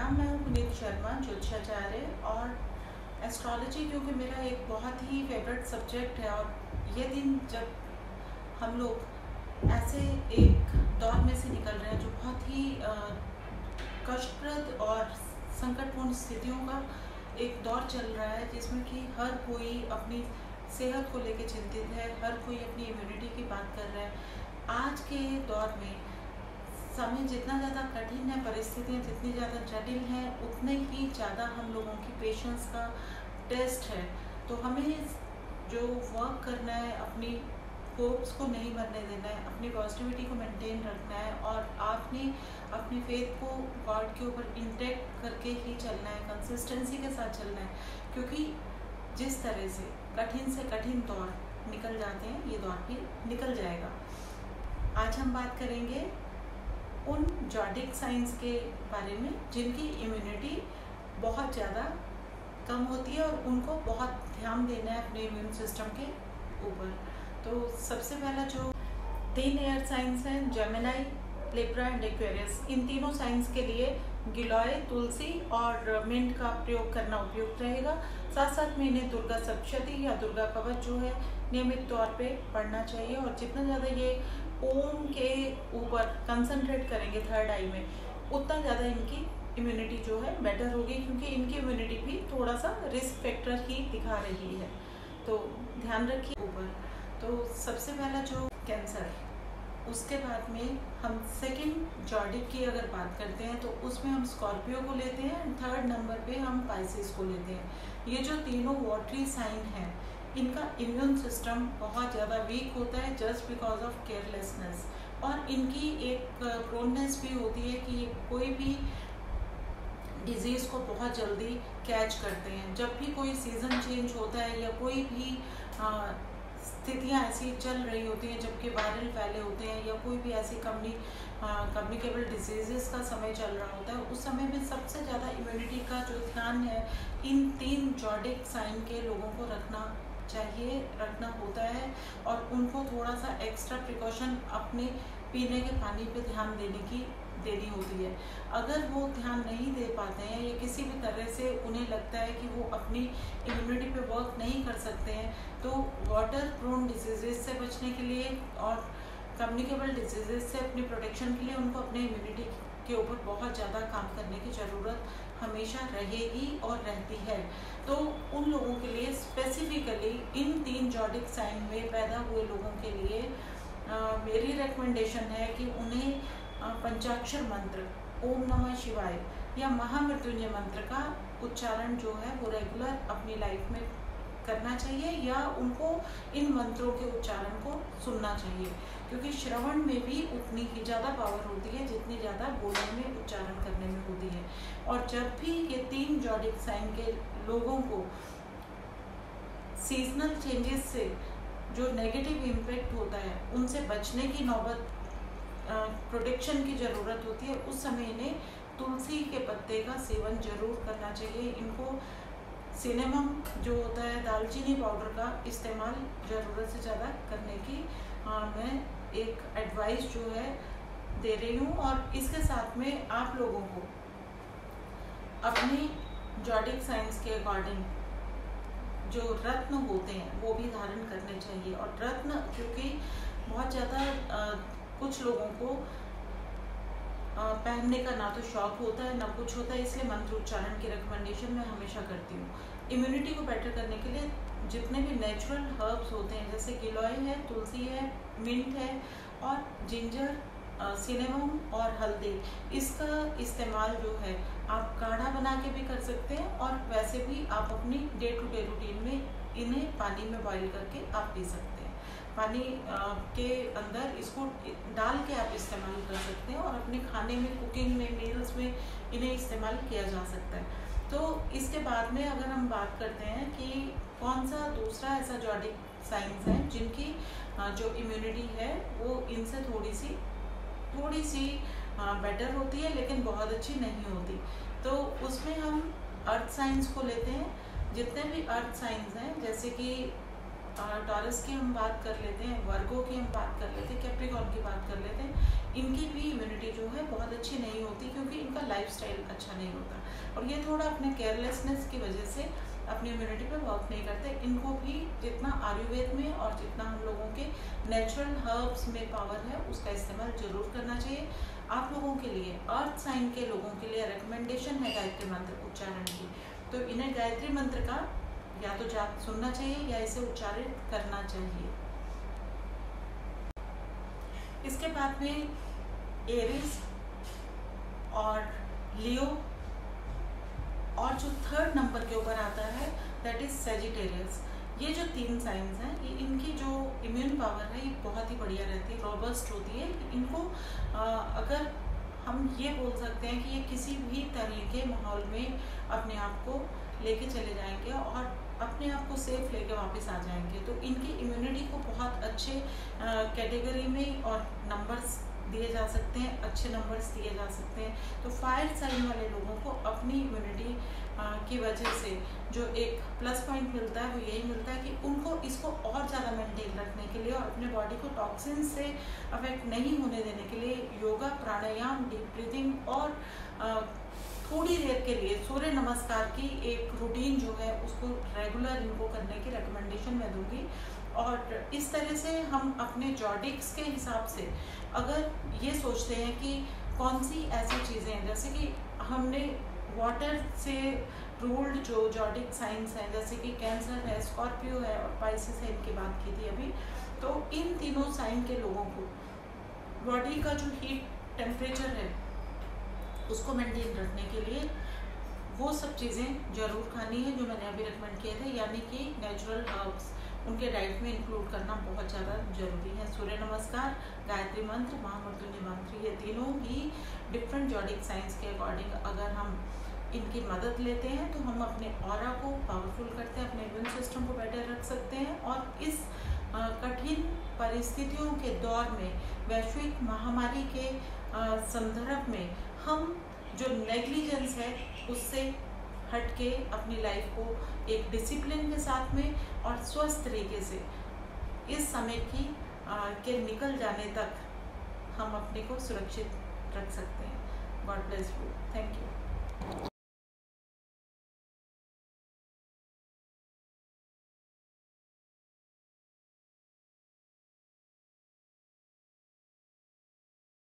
प्रणाम। मैं हूँ पुनीत शर्मा, ज्योतिषाचार्य, और एस्ट्रोलॉजी क्योंकि मेरा एक बहुत ही फेवरेट सब्जेक्ट है। और ये दिन जब हम लोग ऐसे एक दौर में से निकल रहे हैं जो बहुत ही कष्टप्रद और संकटपूर्ण स्थितियों का एक दौर चल रहा है, जिसमें कि हर कोई अपनी सेहत को लेकर चिंतित है, हर कोई अपनी इम्यूनिटी की बात कर रहा है। आज के दौर में समय जितना ज़्यादा कठिन है, परिस्थितियाँ जितनी ज़्यादा जटिल हैं, उतने ही ज़्यादा हम लोगों की पेशेंस का टेस्ट है। तो हमें जो वर्क करना है, अपनी होप्स को नहीं मरने देना है, अपनी पॉजिटिविटी को मेंटेन रखना है, और आपने अपनी फेथ को गॉड के ऊपर इंटेक्ट करके ही चलना है, कंसिस्टेंसी के साथ चलना है। क्योंकि जिस तरह से कठिन दौर निकल जाते हैं, ये दौर भी निकल जाएगा। आज हम बात करेंगे उन जॉडिक साइंस के बारे में जिनकी इम्यूनिटी बहुत ज़्यादा कम होती है और उनको बहुत ध्यान देना है अपने इम्यून सिस्टम के ऊपर। तो सबसे पहला जो 3 एयर साइंस हैं, जेमिनी, लिब्रा एंड एक्वेरियस, इन तीनों साइंस के लिए गिलोय, तुलसी और मिंट का प्रयोग करना उपयुक्त रहेगा। साथ साथ में इन्हें दुर्गा सप्तशती या दुर्गा कवच जो है नियमित तौर पे पढ़ना चाहिए। और जितना ज़्यादा ये ओम के ऊपर कंसंट्रेट करेंगे थर्ड आई में, उतना ज़्यादा इनकी इम्यूनिटी जो है बेटर होगी, क्योंकि इनकी इम्यूनिटी भी थोड़ा सा रिस्क फैक्टर ही दिखा रही है। तो ध्यान रखिए ऊपर। तो सबसे पहला जो कैंसर, उसके बाद में हम सेकंड जॉडिक की अगर बात करते हैं तो उसमें हम स्कॉर्पियो को लेते हैं, एंड थर्ड नंबर पे हम पाइसेस को लेते हैं। ये जो तीनों वाटरी साइन हैं, इनका इम्यून सिस्टम बहुत ज़्यादा वीक होता है जस्ट बिकॉज ऑफ केयरलेसनेस, और इनकी एक प्रोननेस भी होती है कि कोई भी डिजीज़ को बहुत जल्दी कैच करते हैं। जब भी कोई सीज़न चेंज होता है या कोई भी स्थितियाँ ऐसी चल रही होती हैं, जबकि वायरल फैले होते हैं या कोई भी ऐसी कम्युनिकेबल डिजीज़ का समय चल रहा होता है, उस समय में सबसे ज़्यादा इम्यूनिटी का जो ध्यान है इन 3 जॉडिक साइन के लोगों को रखना होता है। और उनको थोड़ा सा एक्स्ट्रा प्रिकॉशन अपने पीने के पानी पे ध्यान देनी होती है। अगर वो ध्यान नहीं दे पाते हैं या किसी भी तरह से उन्हें लगता है कि वो अपनी इम्यूनिटी पे वर्क नहीं कर सकते हैं, तो वाटर प्रोन डिजीज़ से बचने के लिए और कम्युनिकेबल डिजीज़ से अपनी प्रोटेक्शन के लिए उनको अपने इम्यूनिटी के ऊपर बहुत ज़्यादा काम करने की ज़रूरत हमेशा रहेगी और रहती है। तो उन लोगों के लिए स्पेसिफिकली इन 3 जॉडिक साइन में पैदा हुए लोगों के लिए मेरी रिकमेंडेशन है कि उन्हें पंचाक्षर मंत्र, ओम नमः शिवाय या महामृत्युंजय मंत्र का उच्चारण जो है वो रेगुलर अपनी लाइफ में करना चाहिए, या उनको इन मंत्रों के उच्चारण को सुनना चाहिए, क्योंकि श्रवण में भी उतनी ही ज़्यादा पावर होती है जितनी ज़्यादा बोलने में, उच्चारण करने में होती है। और जब भी ये 3 जॉडिक साइन के लोगों को सीजनल चेंजेस से जो नेगेटिव इम्पैक्ट होता है उनसे बचने की नौबत, प्रोटेक्शन की ज़रूरत होती है, उस समय इन्हें तुलसी के पत्ते का सेवन जरूर करना चाहिए। इनको सिनेमम जो होता है, दालचीनी पाउडर का इस्तेमाल ज़रूरत से ज़्यादा करने की मैं एक एडवाइस जो है दे रही हूँ। और इसके साथ में आप लोगों को अपने जॉडिक साइंस के अकॉर्डिंग जो रत्न होते हैं वो भी धारण करने चाहिए। और रत्न, क्योंकि बहुत ज़्यादा कुछ लोगों को पहनने का ना तो शौक होता है ना कुछ होता है, इसलिए मंत्र उच्चारण की रिकमेंडेशन मैं हमेशा करती हूँ। इम्यूनिटी को बेटर करने के लिए जितने भी नेचुरल हर्ब्स होते हैं, जैसे गिलोय है, तुलसी है, मिंट है और जिंजर, सिनेमम और हल्दी, इसका इस्तेमाल जो है आप काढ़ा बना के भी कर सकते हैं, और वैसे भी आप अपनी डे टू डे रूटीन में इन्हें पानी में बॉईल करके आप पी सकते हैं। पानी के अंदर इसको डाल के आप इस्तेमाल कर सकते हैं, और अपने खाने में, कुकिंग में, मील्स में इन्हें इस्तेमाल किया जा सकता है। तो इसके बाद में अगर हम बात करते हैं कि कौन सा दूसरा ऐसा जॉडिक साइंस है जिनकी जो इम्यूनिटी है वो इनसे थोड़ी सी बेटर होती है, लेकिन बहुत अच्छी नहीं होती, तो उसमें हम अर्थ साइंस को लेते हैं। जितने भी अर्थ साइंस हैं, जैसे कि टॉरस की हम बात कर लेते हैं, वर्गो की हम बात कर लेते हैं, कैप्रिकॉर्न की बात कर लेते हैं, इनकी भी इम्यूनिटी जो है बहुत अच्छी नहीं होती, क्योंकि इनका लाइफस्टाइल अच्छा नहीं होता, और ये थोड़ा अपने केयरलेसनेस की वजह से अपनी इम्यूनिटी पे वर्क नहीं करते। इनको भी जितना आयुर्वेद में और जितना हम लोगों के नेचुरल हर्ब्स में पावर है उसका इस्तेमाल जरूर करना चाहिए। आप लोगों के लिए, अर्थ साइन के लोगों के लिए रिकमेंडेशन है गायत्री मंत्र उच्चारण की, तो इन्हें गायत्री मंत्र का या तो जाप सुनना चाहिए या इसे उच्चारित करना चाहिए। इसके बाद में एरीज और लियो, और जो थर्ड नंबर के ऊपर आता है दैट इज सेजिटेरियस। ये जो 3 साइंस हैं, ये इनकी जो इम्यून पावर है ये बहुत ही बढ़िया रहती है, रोबस्ट होती है। इनको अगर हम ये बोल सकते हैं कि ये किसी भी तरह के माहौल में अपने आप को लेके चले जाएंगे और अपने आप को सेफ लेके वापस आ जाएंगे। तो इनकी इम्यूनिटी को बहुत अच्छे कैटेगरी में और नंबर्स दिए जा सकते हैं, अच्छे नंबर्स दिए जा सकते हैं। तो फायर साइन वाले लोगों को अपनी इम्यूनिटी की वजह से जो एक प्लस पॉइंट मिलता है वो यही मिलता है कि उनको इसको और ज़्यादा मेंटेन रखने के लिए और अपने बॉडी को टॉक्सिन से अफेक्ट नहीं होने देने के लिए योगा, प्राणायाम, डीप ब्रीदिंग और थोड़ी देर के लिए सूर्य नमस्कार की एक रूटीन जो है उसको रेगुलर इनको करने की रिकमेंडेशन मैं दूंगी। और इस तरह से हम अपने जॉडिक्स के हिसाब से अगर ये सोचते हैं कि कौन सी ऐसी चीज़ें हैं, जैसे कि हमने वाटर से रूल्ड जो जॉडिक साइंस हैं जैसे कि कैंसर है, स्कॉर्पियो है और पाइसेस है, इनकी बात की थी अभी, तो इन तीनों साइन के लोगों को बॉडी का जो हीट टेम्परेचर है उसको मेंटेन रखने के लिए वो सब चीज़ें जरूर खानी है जो मैंने अभी रिकमेंड किए थे, यानी कि नेचुरल हर्ब्स उनके डाइट में इंक्लूड करना बहुत ज़्यादा जरूरी है। सूर्य नमस्कार, गायत्री मंत्र, महामृत्युंजय मंत्र, ये तीनों ही डिफरेंट जॉडिक साइंस के अकॉर्डिंग अगर हम इनकी मदद लेते हैं तो हम अपने ऑरा को पावरफुल करते हैं, अपने इम्यून सिस्टम को बेटर रख सकते हैं। और इस कठिन परिस्थितियों के दौर में, वैश्विक महामारी के संदर्भ में हम जो नेग्लिजेंस है उससे हट के अपनी लाइफ को एक डिसिप्लिन के साथ में और स्वस्थ तरीके से इस समय की के निकल जाने तक हम अपने को सुरक्षित रख सकते हैं। God bless you. Thank you.